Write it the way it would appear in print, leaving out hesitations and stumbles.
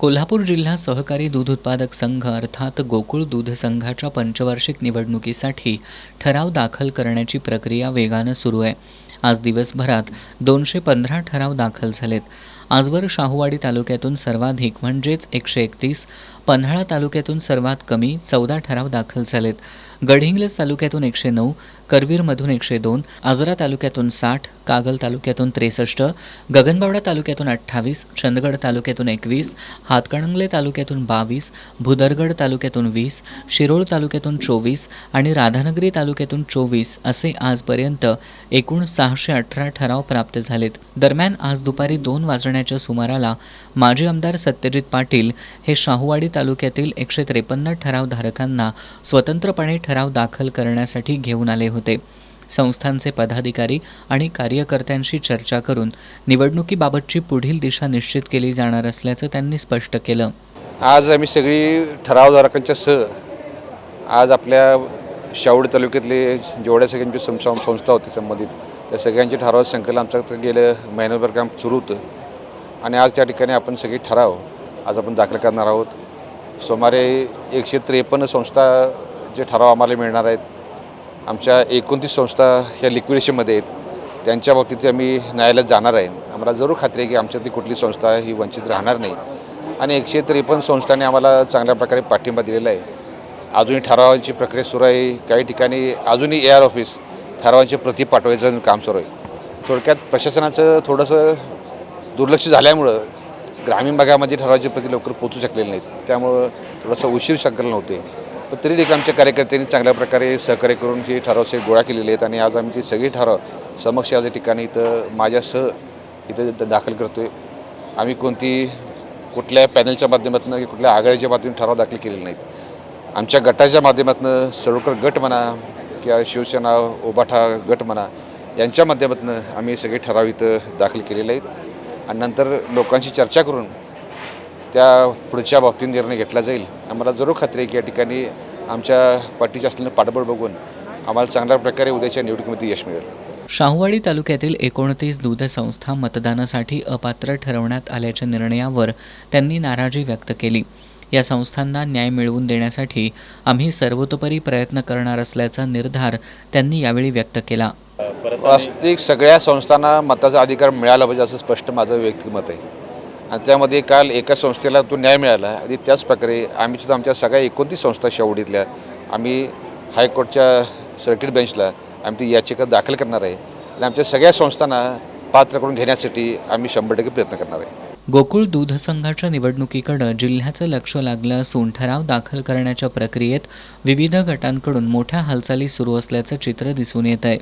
कोल्हापूर जिल्हा सहकारी दूध उत्पादक संघ अर्थात गोकुळ दूध संघाच्या पंचवार्षिक निवडणुकीसाठी ठराव दाखल करण्याची प्रक्रिया वेगानं सुरू आहे. आज दिवसभरात 215 ठराव दाखल झालेत. आजवर शाहूवाडी तालुक्यातून सर्वाधिक म्हणजेच 131, पन्हाळा तालुक्यातून सर्वात कमी 14 ठराव दाखल झालेत. गडहिंग्लज तालुक्यातून 109, करवीरमधून 102, आजरा तालुक्यातून 60, कागल तालुक्यातून 63, गगनबावडा तालुक्यातून 28, चंदगड तालुक्यातून 21, हातकणंगले तालुक्यातून 22, भुदरगड तालुक्यातून 20, शिरोळ तालुक्यातून 24 आणि राधानगरी तालुक्यातून 24 असे आजपर्यंत एकूण 618 ठराव प्राप्त झालेत. दरम्यान आज दुपारी 2 वाजण्याच्या सुमाराला माजी आमदार सत्यजित पाटील हे शाहूवाडी तालुक्यातील 153 ठरावधारकांना स्वतंत्रपणे ठराव दाखल करण्यासाठी घेऊन आले होते. संस्थांचे पदाधिकारी आणि कार्यकर्त्यांशी चर्चा करून निवडणुकीबाबतची पुढील दिशा निश्चित केली जाणार असल्याचं त्यांनी स्पष्ट केलं. आज आम्ही सगळी ठरावधारकांच्या सह आज आपल्या शाहूवाडी तालुक्यातले जेवढ्या सगळ्यांची संस्था होती संबंधित त्या सगळ्यांचे ठराव संकलन आमचं गेलं महिन्याभर काम सुरू होतं आणि आज त्या ठिकाणी आपण सगळी ठराव आज आपण दाखल करणार आहोत. सुमारे 153 संस्था जे ठराव आम्हाला मिळणार आहेत. आमच्या 29 संस्था ह्या लिक्विडेशनमध्ये आहेत. त्यांच्या बाबतीत आम्ही न्यायालयात जाणार आहे. आम्हाला जरूर खात्री आहे की आमच्यातली कुठली संस्था ही वंचित राहणार नाही आणि 153 संस्थांनी आम्हाला चांगल्या प्रकारे पाठिंबा दिलेला आहे. अजूनही ठरावांची प्रक्रिया सुरू आहे. काही ठिकाणी अजूनही AR ऑफिस ठरावांची प्रति पाठवायचं काम सुरू आहे. थोडक्यात प्रशासनाचं थोडंसं दुर्लक्ष झाल्यामुळं ग्रामीण भागामध्ये ठरावाची प्रति लवकर पोहोचू शकलेले नाहीत. त्यामुळं थोडंसं उशीर संकलन होते. पण तरी देखील आमच्या कार्यकर्त्यांनी चांगल्या प्रकारे सहकार्य करून ही ठराव गोळा केलेले आहेत आणि आज आम्ही ती सगळी ठराव समक्ष या ठिकाणी इथं माझ्यासह इथं दाखल करतो आहे. आम्ही कुठल्या पॅनलच्या माध्यमातून किंवा कुठल्या आघाडीच्या माध्यमातून ठराव दाखल केलेले नाहीत. आमच्या गटाच्या माध्यमातून सरोकर गट म्हणा किंवा शिवसेना उभाठा गट म्हणा यांच्या माध्यमातून आम्ही सगळे ठराव इथं दाखल केलेले आहेत आणि नंतर लोकांशी चर्चा करून त्या पुढच्या बाबतीत निर्णय घेतला जाईल. आम्हाला जरूर खात्री आहे की या ठिकाणी आमच्या पार्टीचे असलेलं पाठबळ बघून आम्हाला चांगल्या प्रकारे उद्याच्या निवडणुकीमध्ये यश मिळेल. शाहूवाडी तालुक्यातील 29 दूध संस्था मतदानासाठी अपात्र ठरवण्यात आल्याच्या निर्णयावर त्यांनी नाराजी व्यक्त केली. या संस्थांना न्याय मिळवून देण्यासाठी आम्ही सर्वतोपरी प्रयत्न करणार असल्याचा निर्धार त्यांनी यावेळी व्यक्त केला. वास्तविक सगळ्या संस्थांना मताचा अधिकार मिळाला पाहिजे असं स्पष्ट माझं वैयक्तिक मत आहे आणि त्यामध्ये काल एका संस्थेला तो न्याय मिळाला आणि त्याच प्रकारे आम्ही सुद्धा आमच्या सगळ्या 29 संस्था शाहूवाडीतल्या आम्ही हायकोर्टच्या सर्किट बेंचला आम्ही ती याचिका दाखल करणार आहे आणि आमच्या सगळ्या संस्थांना पात्र करून घेण्यासाठी आम्ही 100% प्रयत्न करणार आहे. गोकुळ दूध संघाच्या निवडणुकीकडे जिल्ह्याचं लक्ष लागलं असून ठराव दाखल करण्याच्या प्रक्रियेत विविध गटांकडून मोठ्या हालचाली सुरू असल्याचं चित्र दिसून येत आहे.